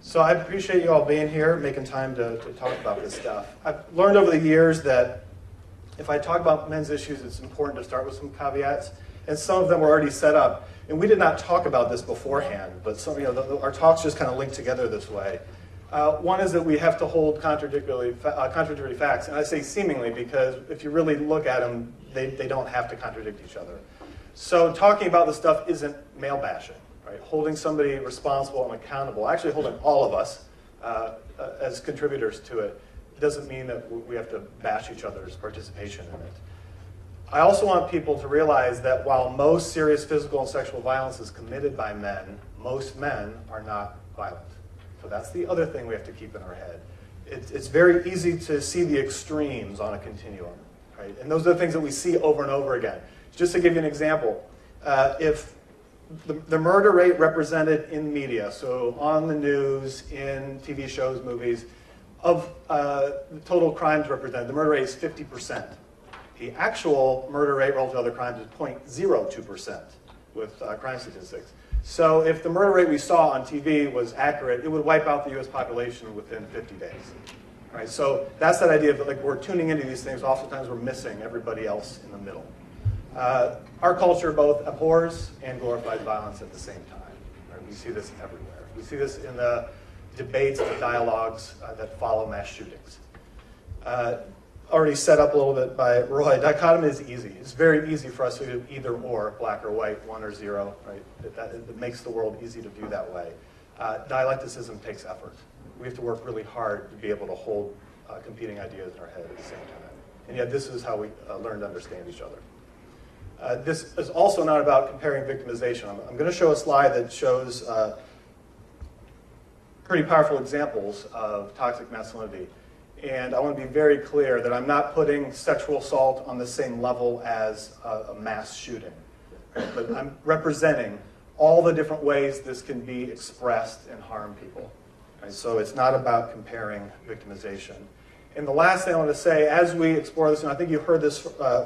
So I appreciate you all being here, making time to talk about this stuff. I've learned over the years that if I talk about men's issues, it's important to start with some caveats, and some of them were already set up. And we did not talk about this beforehand, but some, our talks just kind of link together this way. One is that we have to hold contradictory facts, and I say seemingly because if you really look at them, they don't have to contradict each other. So talking about this stuff isn't male bashing, right? Holding somebody responsible and accountable, actually holding all of us as contributors to it, doesn't mean that we have to bash each other's participation in it. I also want people to realize that while most serious physical and sexual violence is committed by men, most men are not violent. So that's the other thing we have to keep in our head. It's very easy to see the extremes on a continuum, right? And those are the things that we see over and over again. Just to give you an example, if the murder rate represented in media, so on the news, in TV shows, movies, of the total crimes represented, the murder rate is 50%. The actual murder rate relative to other crimes is 0.02% with crime statistics. So if the murder rate we saw on TV was accurate, it would wipe out the US population within 50 days. Right? So that's that idea of like we're tuning into these things, oftentimes we're missing everybody else in the middle. Our culture both abhors and glorifies violence at the same time. Right? We see this everywhere. We see this in the debates and the dialogues that follow mass shootings. Already set up a little bit by Roy, dichotomy is easy. It's very easy for us to do either or, black or white, 1 or 0, right? It makes the world easy to view that way. Dialecticism takes effort. We have to work really hard to be able to hold competing ideas in our head at the same time. And yet this is how we learn to understand each other. This is also not about comparing victimization. I'm going to show a slide that shows pretty powerful examples of toxic masculinity. And I want to be very clear that I'm not putting sexual assault on the same level as a mass shooting. Right? But I'm representing all the different ways this can be expressed and harm people. Right? So it's not about comparing victimization. And the last thing I want to say, as we explore this, and I think you heard this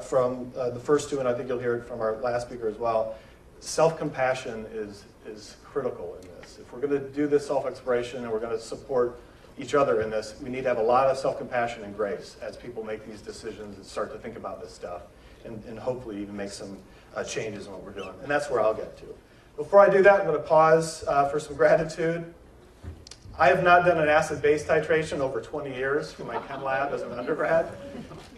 from the first two, and I think you'll hear it from our last speaker as well, self-compassion is critical in this. If we're going to do this self-exploration and we're going to support each other in this, we need to have a lot of self-compassion and grace as people make these decisions and start to think about this stuff and hopefully even make some changes in what we're doing. And that's where I'll get to. Before I do that, I'm going to pause for some gratitude. I have not done an acid-base titration over 20 years from my chem lab as an undergrad.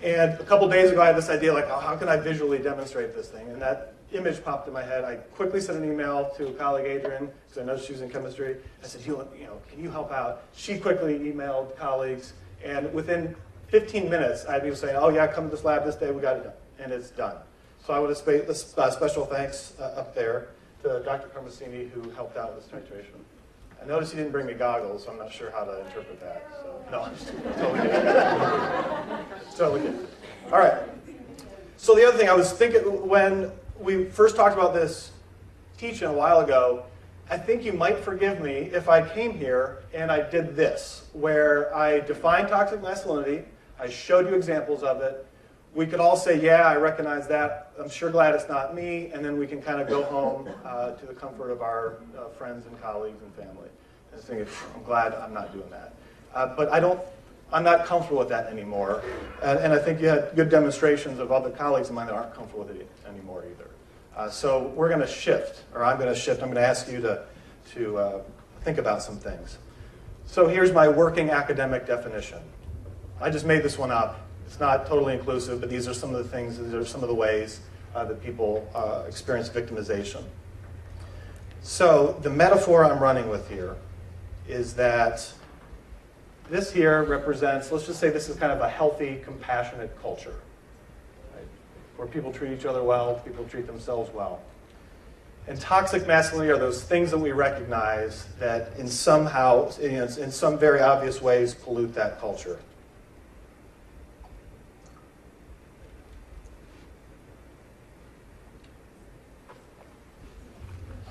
And a couple days ago, I had this idea, like, oh, how can I visually demonstrate this thing? And that image popped in my head. I quickly sent an email to a colleague, Adrian, because I know she was in chemistry. I said, can you help out? She quickly emailed colleagues, and within 15 minutes, I had people saying, oh yeah, come to this lab this day, we got it done, and it's done. So I want to say special thanks up there to Dr. Carmesini, who helped out with this titration. I noticed he didn't bring me goggles, so I'm not sure how to interpret that. So, no, I'm just totally kidding. Totally kidding. All right. So the other thing I was thinking when we first talked about this teaching a while ago, I think you might forgive me if I came here and I did this, where I defined toxic masculinity, I showed you examples of it. We could all say, yeah, I recognize that. I'm sure glad it's not me. And then we can kind of go home to the comfort of our friends and colleagues and family. And think, I'm glad I'm not doing that. But I'm not comfortable with that anymore. And I think you had good demonstrations of other colleagues of mine that aren't comfortable with it anymore either. So we're going to shift, or I'm going to shift. I'm going to ask you to think about some things. So here's my working academic definition. I just made this one up. It's not totally inclusive, but these are some of the things, these are some of the ways that people experience victimization. So the metaphor I'm running with here is that this here represents, let's just say this is kind of a healthy, compassionate culture, right? Where people treat each other well, people treat themselves well. And toxic masculinity are those things that we recognize that in some very obvious ways pollute that culture.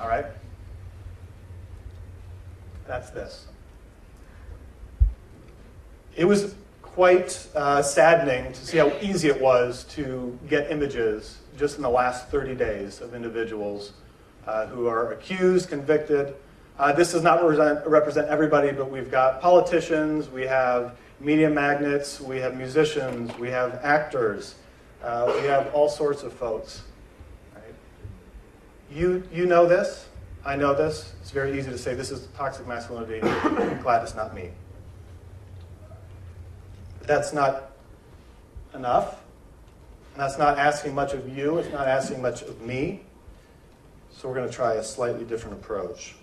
All right? That's this. It was quite saddening to see how easy it was to get images just in the last 30 days of individuals who are accused, convicted, This does not represent everybody, but we've got politicians, we have media magnates, we have musicians, we have actors, we have all sorts of folks. Right? You know this, I know this. It's very easy to say this is toxic masculinity. I'm glad it's not me. But that's not enough. And that's not asking much of you. It's not asking much of me. So we're going to try a slightly different approach.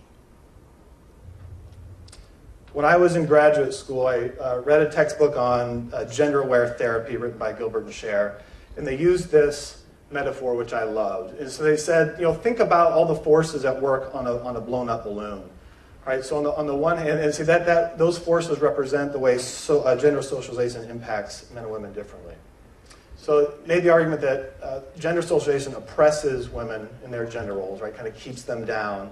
When I was in graduate school, I read a textbook on gender-aware therapy written by Gilbert and Scher, and they used this metaphor, which I loved. And so they said, think about all the forces at work on a blown-up balloon. Right? So on the one hand, and see that those forces represent the way gender socialization impacts men and women differently. So made the argument that gender socialization oppresses women in their gender roles, right? Kind of keeps them down.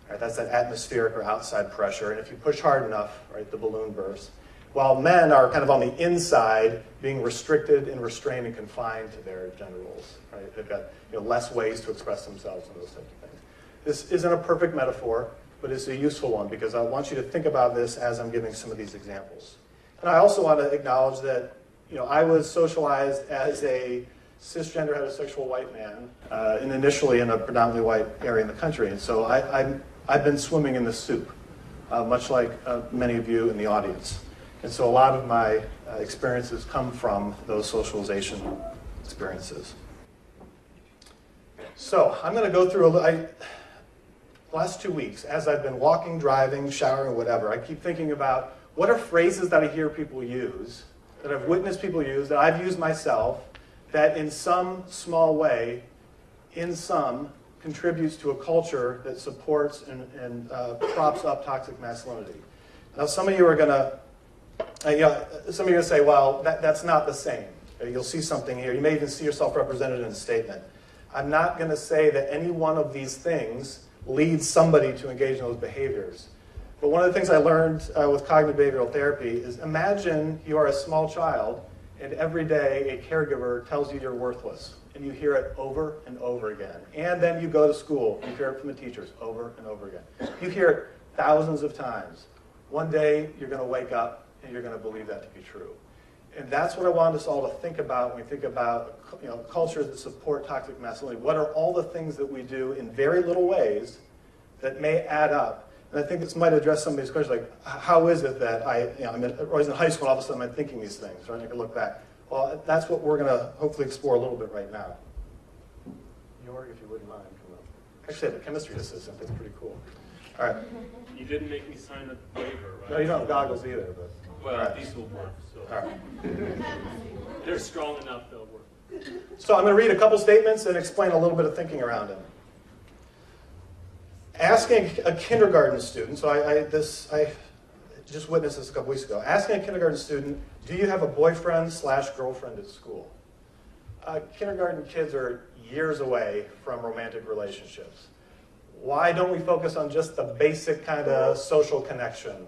Right? That's that atmospheric or outside pressure. And if you push hard enough, right, the balloon bursts. While men are kind of on the inside, being restricted and restrained and confined to their gender roles. Right? They've got less ways to express themselves and those types of things. This isn't a perfect metaphor, but it's a useful one because I want you to think about this as I'm giving some of these examples. And I also want to acknowledge that I was socialized as a cisgender heterosexual white man, and initially in a predominantly white area in the country. And so I've been swimming in the soup, much like many of you in the audience. And so a lot of my experiences come from those socialization experiences. So I'm going to go through the last 2 weeks, as I've been walking, driving, showering, whatever, I keep thinking about what are phrases that I hear people use, that I've witnessed people use, that I've used myself, that in some small way, contributes to a culture that supports and props up toxic masculinity. Now, some of you are going to, some of you are going to say, well, that's not the same. You'll see something here. You may even see yourself represented in a statement. I'm not going to say that any one of these things leads somebody to engage in those behaviors. But one of the things I learned with cognitive behavioral therapy is imagine you are a small child and every day a caregiver tells you you're worthless. And you hear it over and over again. And then you go to school, you hear it from the teachers over and over again. You hear it thousands of times. One day you're going to wake up and you're going to believe that to be true. And that's what I want us all to think about when we think about cultures that support toxic masculinity. What are all the things that we do in very little ways that may add up? And I think this might address some of these questions, like how is it that I was in high school, all of a sudden I'm thinking these things, right? I can look back. Well, that's what we're going to hopefully explore a little bit right now. York, if you wouldn't mind, come up. Actually, I have a chemistry assistant. That's pretty cool. All right. You didn't make me sign a waiver, right? No, you don't have goggles either. But well, right. These will work. So. All right. They're strong enough, they'll work. So I'm going to read a couple statements and explain a little bit of thinking around them. Asking a kindergarten student, so I just witnessed this a couple weeks ago. Asking a kindergarten student, do you have a boyfriend/girlfriend at school? Kindergarten kids are years away from romantic relationships. Why don't we focus on just the basic kind of social connection?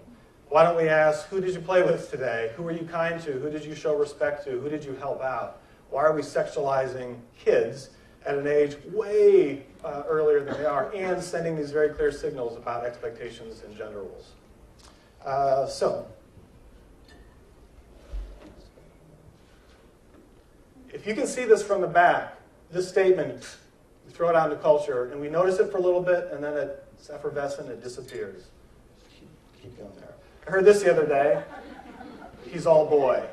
Why don't we ask, who did you play with today? Who were you kind to? Who did you show respect to? Who did you help out? Why are we sexualizing kids at an age way earlier than they are and sending these very clear signals about expectations and gender roles? So, if you can see this from the back, this statement, we throw it out into culture, and we notice it for a little bit, and then it's effervescent, it disappears. Keep going there. I heard this the other day. He's all boy.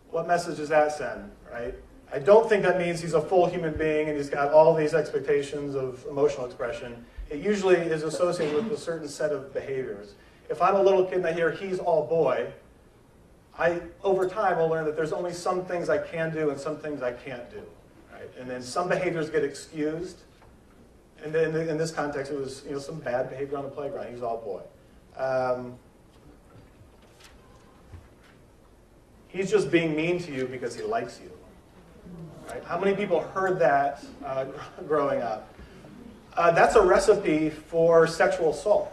What message does that send, right? I don't think that means he's a full human being and he's got all these expectations of emotional expression. It usually is associated with a certain set of behaviors. If I'm a little kid and I hear he's all boy, over time will learn that there's only some things I can do and some things I can't do. Right? And then some behaviors get excused. And then in this context, it was some bad behavior on the playground. He's all boy. He's just being mean to you because he likes you. Right? How many people heard that growing up? That's a recipe for sexual assault,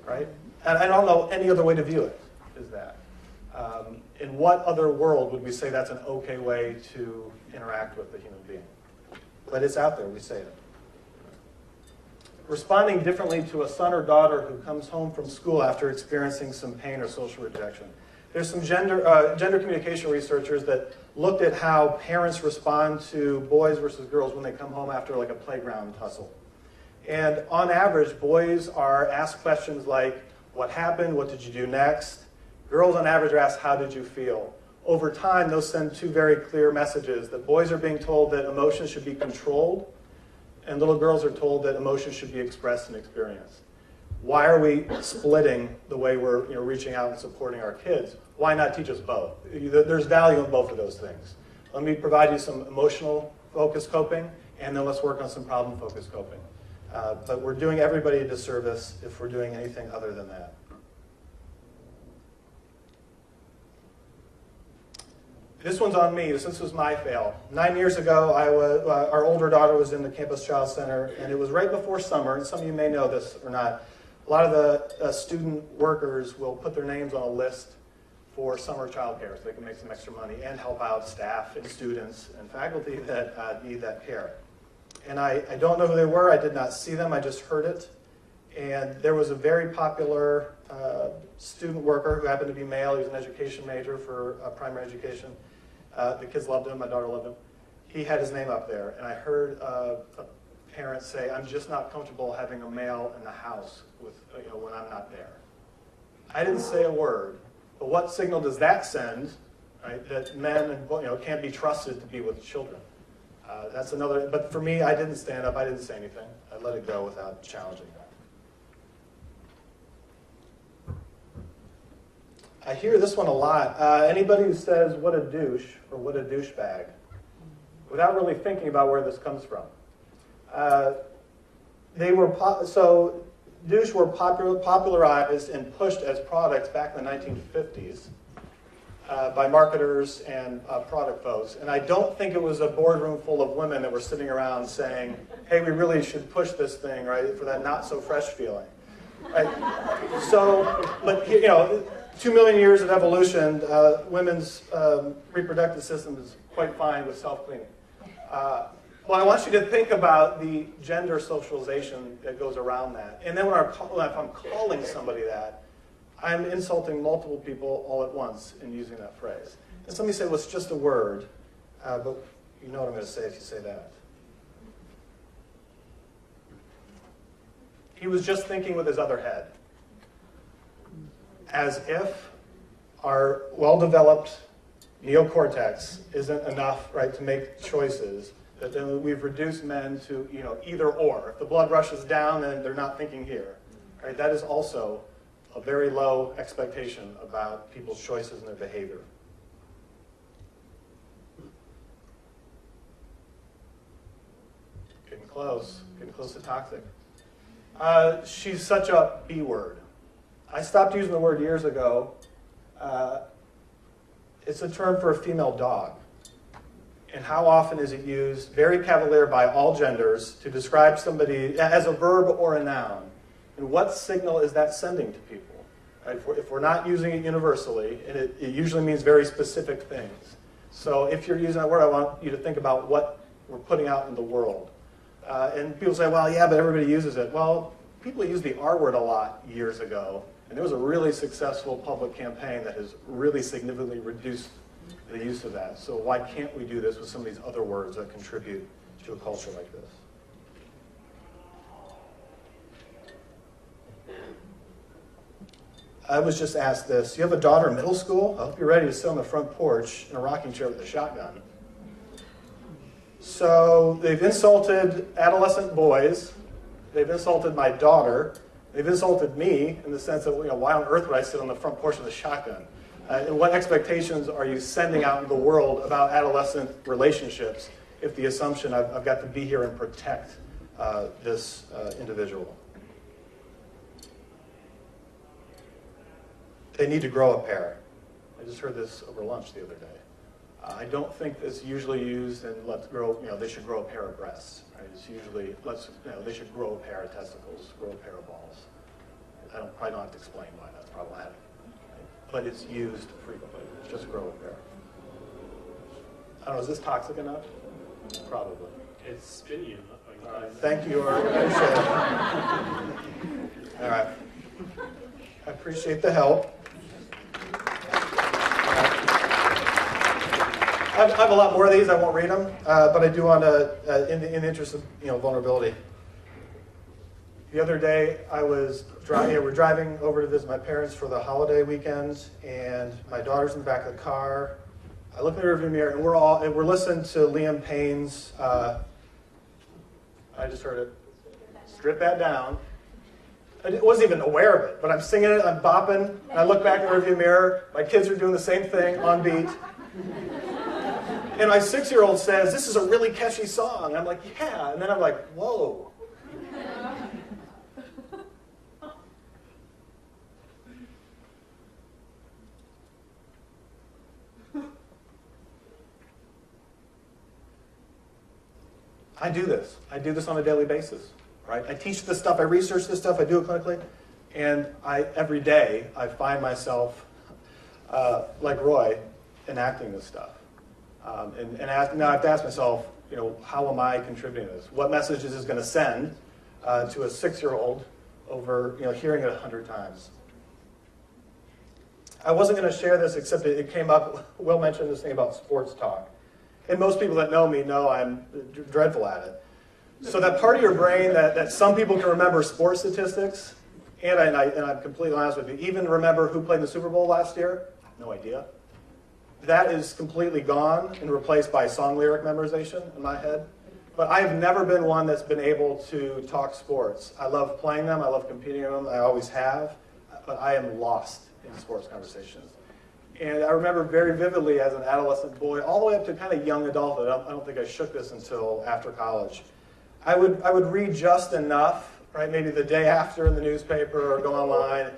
right? And I don't know any other way to view it, is that. In what other world would we say that's an okay way to interact with a human being? But it's out there, we say it. responding differently to a son or daughter who comes home from school after experiencing some pain or social rejection. There's some gender communication researchers that looked at how parents respond to boys versus girls when they come home after like a playground tussle. And on average, boys are asked questions like, what happened? What did you do next? Girls on average are asked, how did you feel? Over time, those send two very clear messages, that boys are being told that emotions should be controlled, and little girls are told that emotions should be expressed and experienced. Why are we splitting the way we're reaching out and supporting our kids? Why not teach us both? There's value in both of those things. Let me provide you some emotional focused coping, and then let's work on some problem focused coping. But we're doing everybody a disservice if we're doing anything other than that. This one's on me. This was my fail. 9 years ago, our older daughter was in the Campus Child Center, and it was right before summer, and some of you may know this or not. A lot of the student workers will put their names on a list for summer childcare so they can make some extra money and help out staff and students and faculty that need that care. And I don't know who they were. I did not see them. I just heard it. And there was a very popular student worker who happened to be male. He was an education major for primary education. The kids loved him. My daughter loved him. He had his name up there. And I heard a parent say, I'm just not comfortable having a male in the house with, when I'm not there. I didn't say a word. But what signal does that send, right, that men can't be trusted to be with children? That's another, but for me, I didn't stand up. I didn't say anything. I let it go without challenging that. I hear this one a lot. Anybody who says, what a douche, or what a douchebag, without really thinking about where this comes from. Douche were popularized and pushed as products back in the 1950s by marketers and product folks. And I don't think it was a boardroom full of women that were sitting around saying, hey, we really should push this thing, right, for that not-so-fresh feeling. Right? But 2 million years of evolution, women's reproductive system is quite fine with self-cleaning. Well, I want you to think about the gender socialization that goes around that. And then if I'm calling somebody that, I'm insulting multiple people all at once in using that phrase. And somebody say, well, it's just a word, but you know what I'm going to say if you say that. He was just thinking with his other head. As if our well-developed neocortex isn't enough, right, to make choices, that then we've reduced men to either or. If the blood rushes down, then they're not thinking here. Right? That is also a very low expectation about people's choices and their behavior. Getting close to toxic. She's such a B word. I stopped using the word years ago. It's a term for a female dog. And how often is it used, very cavalier by all genders, to describe somebody as a verb or a noun? And what signal is that sending to people? Right? If we're not using it universally, and it usually means very specific things. So if you're using that word, I want you to think about what we're putting out in the world. And people say, well, yeah, but everybody uses it. Well, people used the R word a lot years ago, and there was a really successful public campaign that has really significantly reduced the use of that. So why can't we do this with some of these other words that contribute to a culture like this? I was just asked this. You have a daughter in middle school? I hope you're ready to sit on the front porch in a rocking chair with a shotgun. So they've insulted adolescent boys. They've insulted my daughter. They've insulted me in the sense that, why on earth would I sit on the front porch with a shotgun? And what expectations are you sending out in the world about adolescent relationships if the assumption I've got to be here and protect this individual? They need to grow a pair. I just heard this over lunch the other day. I don't think it's usually used in let's grow, they should grow a pair of breasts. Right? It's usually, they should grow a pair of testicles, grow a pair of balls. I probably don't have to explain why that's problematic. But it's used frequently. Just grow a pair. I don't know, is this toxic enough? Probably. It's spinny enough, I Thank you, Art. I appreciate it. All right. I appreciate the help. I have a lot more of these. I won't read them, but I do want to, in the interest of vulnerability. The other day, we're driving over to visit my parents for the holiday weekend, and my daughter's in the back of the car. I look in the rearview mirror, and we're listening to Liam Payne's. I just heard it. Strip that down. I wasn't even aware of it, but I'm singing it, I'm bopping, and I look back in the rearview mirror. My kids are doing the same thing on beat. And my 6-year-old says, "This is a really catchy song." And I'm like, "Yeah." And then I'm like, "Whoa." I do this. I do this on a daily basis, right? I teach this stuff. I research this stuff. I do it clinically. And every day, I find myself, like Roy, enacting this stuff. Now I have to ask myself, how am I contributing to this? What message is this going to send to a 6-year-old over, hearing it 100 times? I wasn't going to share this, except it came up. Will mentioned this thing about sports talk. And most people that know me know I'm dreadful at it. So that part of your brain that some people can remember sports statistics, and I'm completely honest with you, even remember who played in the Super Bowl last year? No idea. That is completely gone and replaced by song lyric memorization in my head. But I've never been one that's been able to talk sports. I love playing them. I love competing in them. I always have. But I am lost in sports conversations. And I remember very vividly as an adolescent boy, all the way up to kind of young adulthood. I don't think I shook this until after college. I would read just enough, right? Maybe the day after in the newspaper or go online,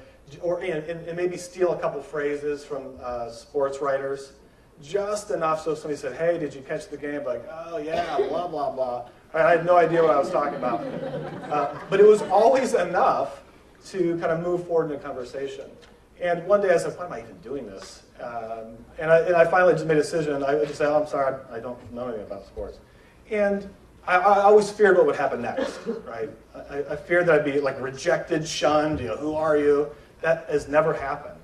and maybe steal a couple phrases from sports writers, just enough so if somebody said, "Hey, did you catch the game?" Like, "Oh yeah, blah blah blah." I had no idea what I was talking about, but it was always enough to kind of move forward in a conversation. And one day I said, "Why am I even doing this?" And I finally just made a decision. I just said, "Oh, I'm sorry, I don't know anything about sports." And I always feared what would happen next, right? I feared that I'd be like rejected, shunned. Who are you? That has never happened.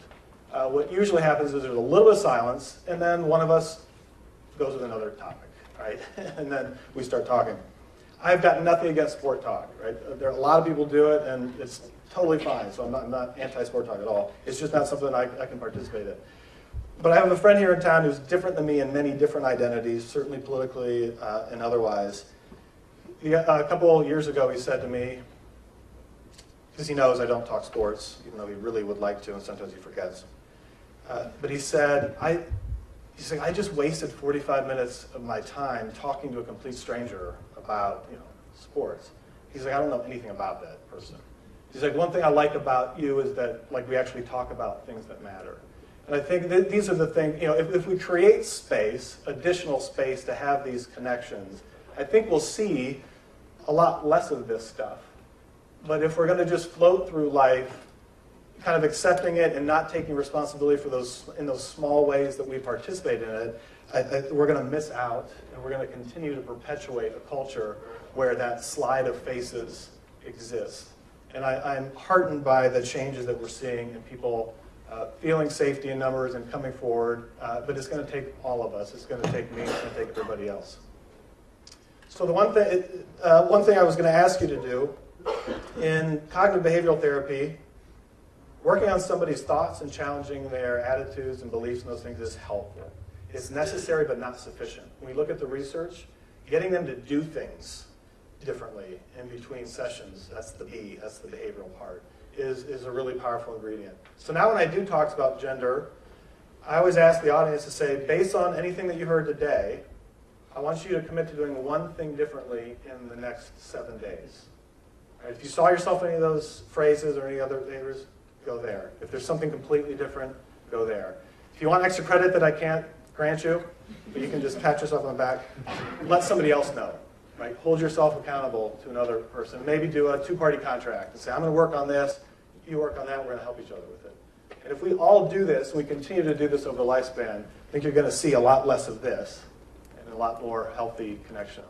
What usually happens is there's a little bit of silence, and then one of us goes with another topic, right? And then we start talking. I've got nothing against sport talk, right? There are a lot of people do it, and it's totally fine. So I'm not anti-sport talk at all. It's just not something I can participate in. But I have a friend here in town who's different than me in many different identities, certainly politically and otherwise. A couple of years ago, he said to me, because he knows I don't talk sports, even though he really would like to, and sometimes he forgets. But he said, I just wasted 45 minutes of my time talking to a complete stranger about sports. He's like, I don't know anything about that person. He's like, one thing I like about you is that we actually talk about things that matter. And I think that these are the things, if we create space, additional space to have these connections, I think we'll see a lot less of this stuff. But if we're going to just float through life, kind of accepting it and not taking responsibility for those small ways that we participate in it, we're going to miss out, and we're going to continue to perpetuate a culture where that slide of faces exists. And I'm heartened by the changes that we're seeing in people feeling safety in numbers and coming forward, but it's going to take all of us. It's going to take me. It's going to take everybody else. So the one thing I was going to ask you to do in cognitive behavioral therapy, working on somebody's thoughts and challenging their attitudes and beliefs and those things is helpful. It's necessary but not sufficient. When we look at the research, getting them to do things differently in between sessions, that's the B, that's the behavioral part, is a really powerful ingredient. So now when I do talks about gender, I always ask the audience to say, based on anything that you heard today, I want you to commit to doing one thing differently in the next 7 days. Right, if you saw yourself in any of those phrases or any other behaviors, go there. If there's something completely different, go there. If you want extra credit that I can't grant you, but you can just pat yourself on the back, let somebody else know. Right? Hold yourself accountable to another person. Maybe do a two-party contract and say, I'm going to work on this, you work on that, we're going to help each other with it. And if we all do this, and we continue to do this over the lifespan, I think you're going to see a lot less of this and a lot more healthy connection